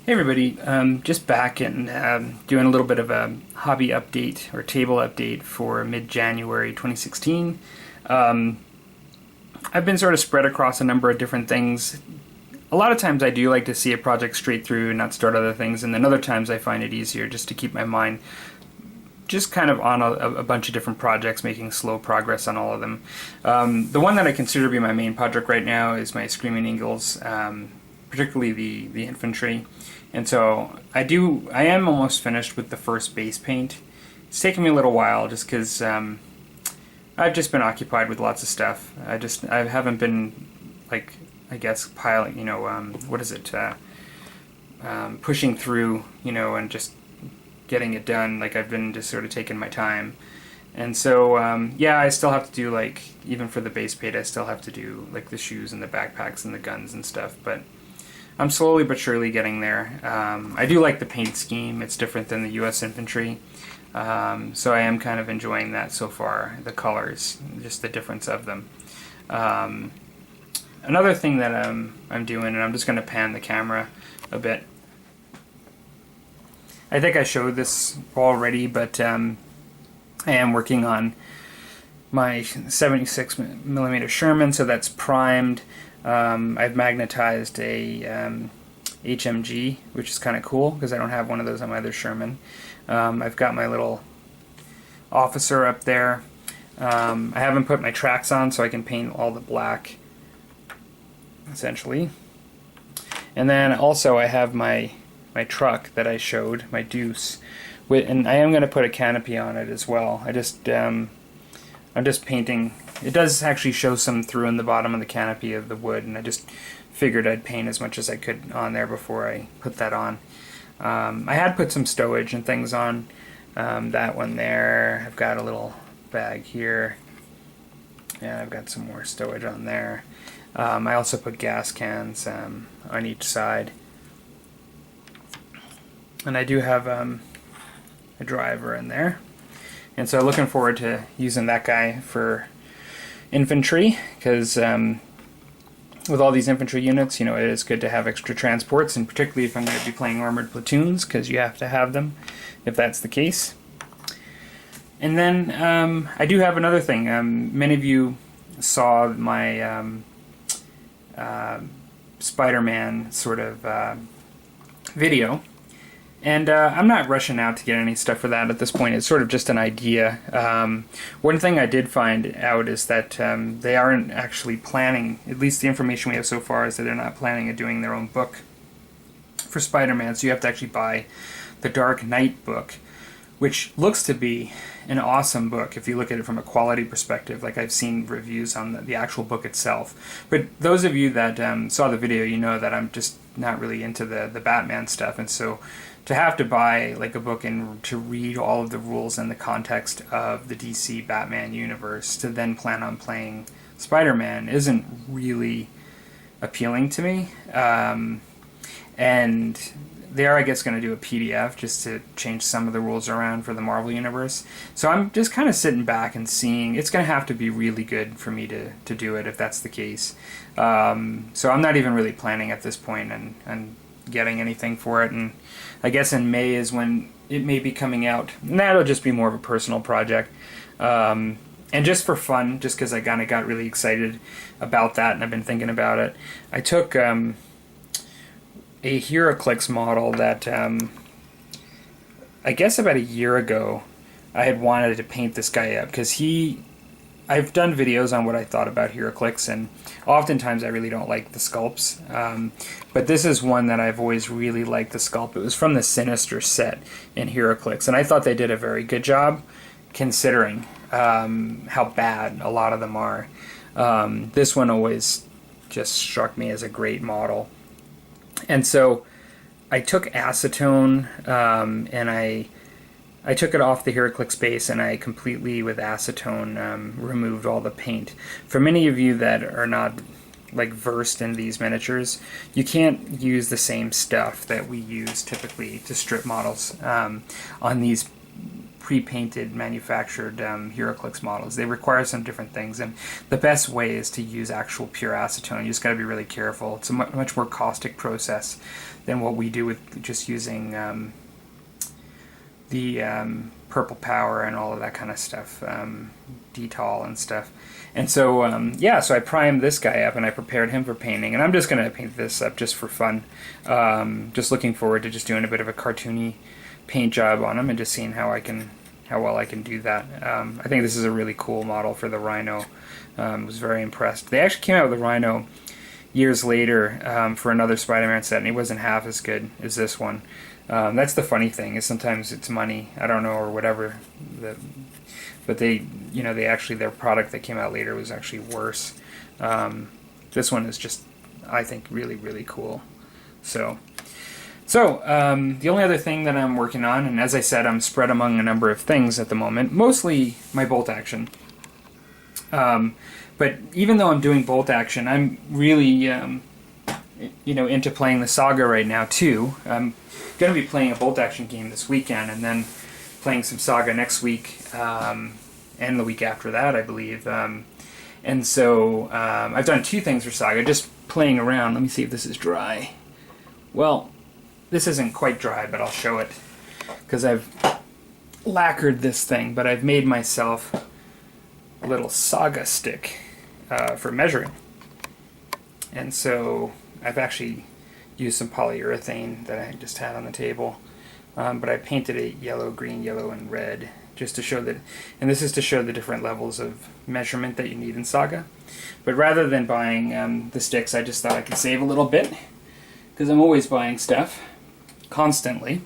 Hey everybody, just back and doing a little bit of a hobby update or table update for mid-January 2016. I've been sort of spread across a number of different things. A lot of times I do like to see a project straight through and not start other things, and then other times I find it easier just to keep my mind just kind of on a bunch of different projects, making slow progress on all of them. The one that I consider to be my main project right now is my Screaming Eagles, particularly the Infantry. And so I am almost finished with the first base paint. It's taken me a little while just because I've just been occupied with lots of stuff. I haven't been, like, I guess piling, pushing through, and just getting it done. Like, I've been just sort of taking my time. And so, yeah, I still have to do, like, even for the base paint, I still have to do, like, the shoes and the backpacks and the guns and stuff, but I'm slowly but surely getting there. I do like the paint scheme. It's different than the U.S. Infantry, so I am kind of enjoying that so far, the colors, just the difference of them. Another thing that I'm doing, and I'm just going to pan the camera a bit. I think I showed this already, but I am working on my 76mm Sherman, so that's primed. I've magnetized a HMG, which is kind of cool because I don't have one of those on my other Sherman. I've got my little officer up there. I haven't put my tracks on, so I can paint all the black, essentially. And then also I have my truck that I showed, my Deuce, and I am going to put a canopy on it as well. I'm just painting. It does actually show some through in the bottom of the canopy of the wood, and I just figured I'd paint as much as I could on there before I put that on. I had put some stowage and things on that one there. I've got a little bag here, and I've got some more stowage on there. I also put gas cans on each side, and I do have a driver in there. And so looking forward to using that guy for infantry, because with all these infantry units, it is good to have extra transports, and particularly if I'm going to be playing armored platoons, because you have to have them if that's the case. And then I do have another thing. Many of you saw my Spider-Man sort of video. And I'm not rushing out to get any stuff for that at this point. It's sort of just an idea. One thing I did find out is that they aren't actually planning, at least the information we have so far is that they're not planning on doing their own book for Spider-Man. So you have to actually buy the Dark Knight book, which looks to be an awesome book if you look at it from a quality perspective. Like, I've seen reviews on the actual book itself. But those of you that saw the video, you know that I'm just not really into the Batman stuff, and so to have to buy like a book and to read all of the rules and the context of the DC Batman universe to then plan on playing Spider-Man isn't really appealing to me. And they are, I guess, going to do a PDF just to change some of the rules around for the Marvel Universe. So I'm just kind of sitting back and seeing. It's going to have to be really good for me to do it if that's the case. So I'm not even really planning at this point and getting anything for it. And I guess in May is when it may be coming out. And that'll just be more of a personal project. And just for fun, just because I kind of got really excited about that and I've been thinking about it, I took a HeroClix model that I guess about a year ago I had wanted to paint this guy up, because I've done videos on what I thought about HeroClix, and oftentimes I really don't like the sculpts, but this is one that I've always really liked the sculpt. It was from the Sinister set in HeroClix, and I thought they did a very good job considering how bad a lot of them are. This one always just struck me as a great model. And so I took acetone and I took it off the HeroClix base, and I completely, with acetone, removed all the paint. For many of you that are not like versed in these miniatures, you can't use the same stuff that we use typically to strip models on these pre-painted, manufactured HeroClix models. They require some different things, and the best way is to use actual pure acetone. You just got to be really careful. It's a much more caustic process than what we do with just using the purple power and all of that kind of stuff, detol and stuff. And so, yeah, so I primed this guy up and I prepared him for painting, and I'm just going to paint this up just for fun. Just looking forward to just doing a bit of a cartoony paint job on him and just seeing how well I can do that. I think this is a really cool model for the Rhino. Was very impressed. They actually came out with the Rhino years later for another Spider-Man set, and he wasn't half as good as this one. That's the funny thing, is sometimes it's money, I don't know, or whatever. But they, you know, their product that came out later was actually worse. This one is just, I think, really, really cool. So the only other thing that I'm working on, and as I said, I'm spread among a number of things at the moment, mostly my bolt action. But even though I'm doing bolt action, I'm really, into playing the Saga right now too. I'm going to be playing a bolt action game this weekend, and then playing some Saga next week, and the week after that, I believe. And so I've done two things for Saga, just playing around. Let me see if this is dry. Well, this isn't quite dry, but I'll show it, because I've lacquered this thing, but I've made myself a little Saga stick for measuring. And so I've actually used some polyurethane that I just had on the table, but I painted it yellow, green, yellow, and red, just to show that, and this is to show the different levels of measurement that you need in Saga. But rather than buying the sticks, I just thought I could save a little bit, because I'm always buying stuff, constantly.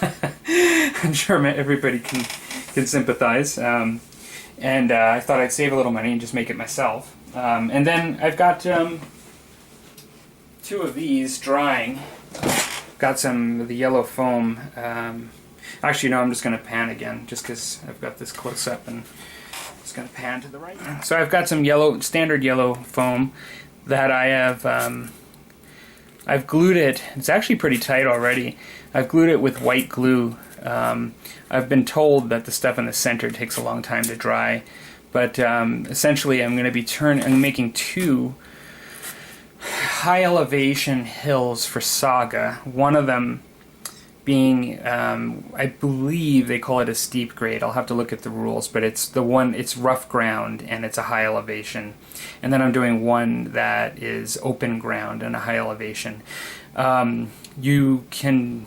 I'm sure everybody can sympathize. And I thought I'd save a little money and just make it myself. And then I've got two of these drying. Got some of the yellow foam. Actually, no, I'm just going to pan again, just because I've got this close up, and just going to pan to the right. So I've got some standard yellow foam that I have. I've glued it. It's actually pretty tight already. I've glued it with white glue. I've been told that the stuff in the center takes a long time to dry, but essentially I'm going to be I'm making two high elevation hills for Saga. One of them being, I believe they call it a steep grade. I'll have to look at the rules, but it's rough ground and it's a high elevation. And then I'm doing one that is open ground and a high elevation. You can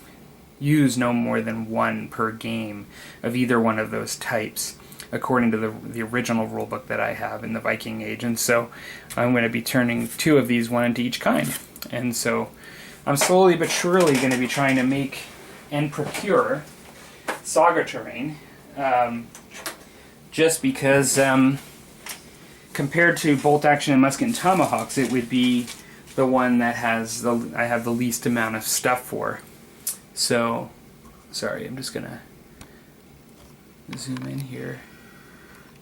use no more than one per game of either one of those types, according to the original rulebook that I have in the Viking Age. And so I'm going to be turning two of these, one into each kind. And so I'm slowly but surely going to be trying to make and procure Saga terrain, just because compared to bolt action and musket and tomahawks, it would be the one that I have the least amount of stuff for. So, sorry, I'm just going to zoom in here,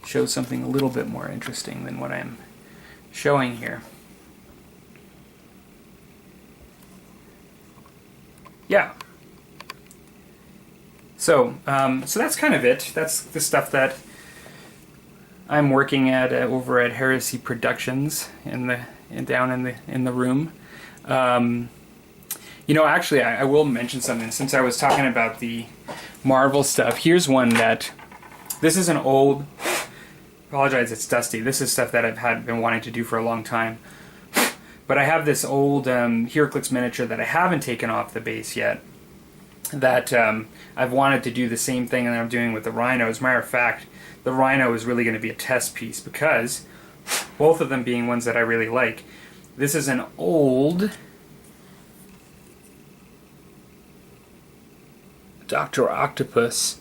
show something a little bit more interesting than what I'm showing here. Yeah. So that's kind of it. That's the stuff that I'm working at over at Heresy Productions down in the room. Actually, I will mention something. Since I was talking about the Marvel stuff, here's one that, this is an old, apologize, it's dusty. This is stuff that I've been wanting to do for a long time. But I have this old HeroClix miniature that I haven't taken off the base yet, that I've wanted to do the same thing that I'm doing with the Rhino. As a matter of fact, the Rhino is really going to be a test piece, because both of them being ones that I really like. This is an old Dr. Octopus.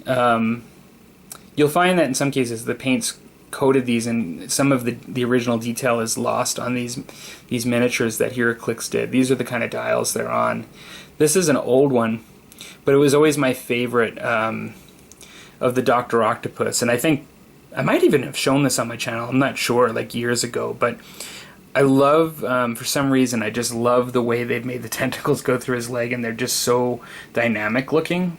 You'll find that in some cases the paint's coated these, and some of the original detail is lost on these miniatures that HeroClix did. These are the kind of dials they're on. This is an old one, but it was always my favorite of the Dr. Octopus, and I think I might even have shown this on my channel, I'm not sure, like years ago, but I love, for some reason, I just love the way they've made the tentacles go through his leg, and they're just so dynamic looking.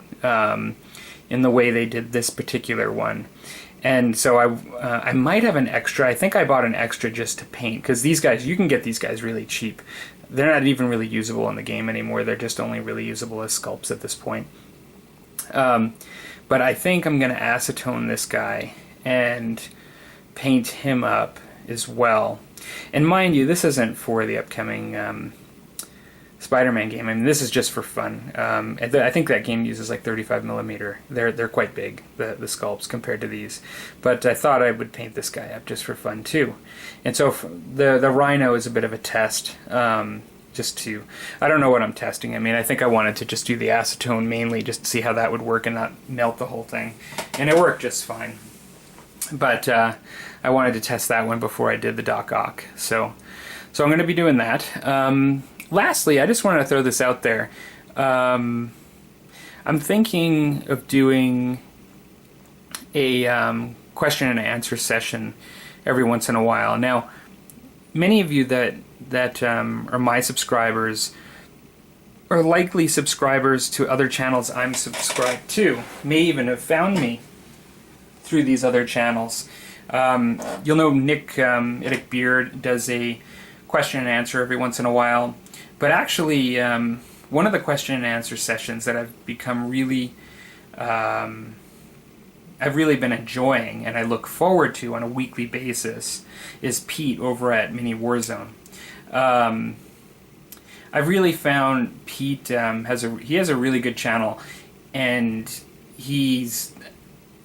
in the way they did this particular one. And so I might have an extra. I think I bought an extra just to paint, because these guys, you can get these guys really cheap. They're not even really usable in the game anymore. They're just only really usable as sculpts at this point. But I think I'm going to acetone this guy and paint him up as well. And mind you, this isn't for the upcoming Spider-Man game. I mean, this is just for fun. I think that game uses like 35mm. They're quite big, the sculpts, compared to these. But I thought I would paint this guy up just for fun too. And so the Rhino is a bit of a test. Just to, I don't know what I'm testing. I mean, I think I wanted to just do the acetone mainly, just to see how that would work and not melt the whole thing. And it worked just fine. But I wanted to test that one before I did the Doc Ock. So I'm going to be doing that. Lastly, I just wanted to throw this out there. I'm thinking of doing a question and answer session every once in a while. Now, many of you that are my subscribers are likely subscribers to other channels I'm subscribed to, may even have found me through these other channels. You'll know Nick Iddick Beard does a question and answer every once in a while. But actually, one of the question and answer sessions that I've become really, I've really been enjoying and I look forward to on a weekly basis is Pete over at Mini Warzone. I've really found Pete has a really good channel, and he's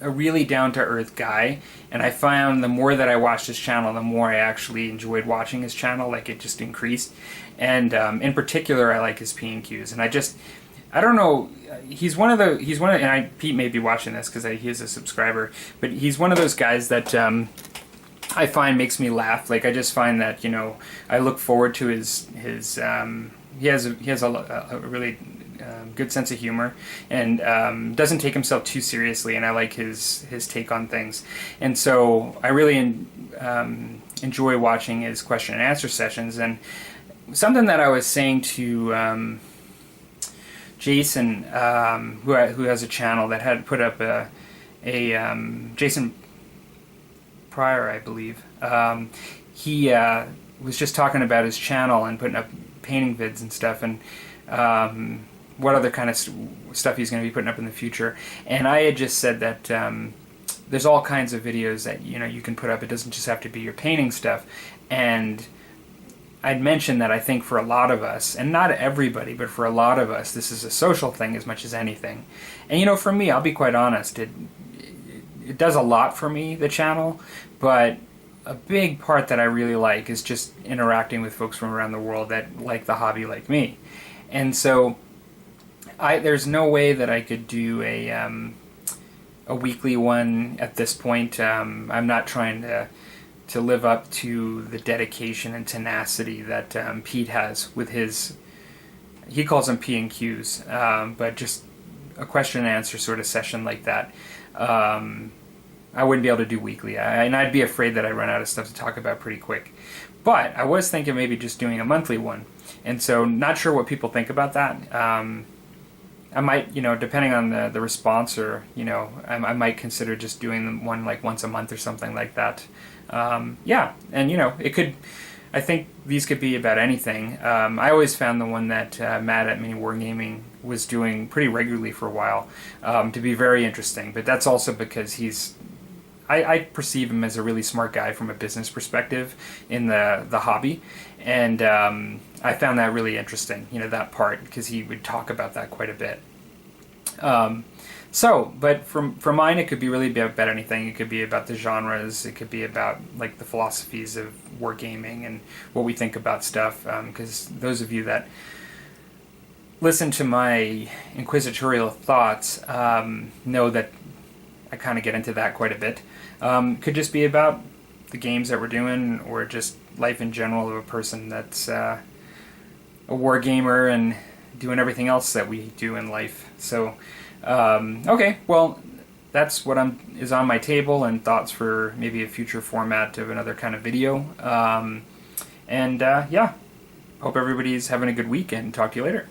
a really down-to-earth guy, and I found the more that I watched his channel, the more I actually enjoyed watching his channel. Like, it just increased. And in particular, I like his P&Qs, and I don't know, Pete may be watching this because he is a subscriber, but he's one of those guys that I find makes me laugh. Like, I just find that, you know, I look forward to his he has a really good sense of humor, and doesn't take himself too seriously, and I like his take on things. And so I really enjoy watching his question and answer sessions. And something that I was saying to Jason, who has a channel that had put up a Jason Pryor, I believe. He was just talking about his channel and putting up painting vids and stuff, and what other kind of stuff he's going to be putting up in the future. And I had just said that there's all kinds of videos that, you know, you can put up. It doesn't just have to be your painting stuff. And I'd mentioned that I think for a lot of us, and not everybody, but for a lot of us, this is a social thing as much as anything. And, you know, for me, I'll be quite honest, it does a lot for me, the channel, but a big part that I really like is just interacting with folks from around the world that like the hobby like me. And so there's no way that I could do a weekly one at this point. I'm not trying to live up to the dedication and tenacity that Pete has with his, he calls them P&Qs, but just a question and answer sort of session like that. I wouldn't be able to do weekly, and I'd be afraid that I'd run out of stuff to talk about pretty quick. But I was thinking maybe just doing a monthly one, and so not sure what people think about that. I might, you know, depending on the response, or, you know, I might consider just doing one like once a month or something like that. Yeah, and, you know, it could, I think these could be about anything. I always found the one that Matt at Mini Wargaming was doing pretty regularly for a while to be very interesting, but that's also because I perceive him as a really smart guy from a business perspective in the hobby, and I found that really interesting, you know, that part, because he would talk about that quite a bit. But for mine, it could be really about anything. It could be about the genres. It could be about, like, the philosophies of wargaming and what we think about stuff, because those of you that listen to my inquisitorial thoughts know that I kind of get into that quite a bit. Could just be about the games that we're doing, or just life in general of a person that's a war gamer and doing everything else that we do in life. So, okay, well, that's what is on my table, and thoughts for maybe a future format of another kind of video. Yeah, hope everybody's having a good week, and talk to you later.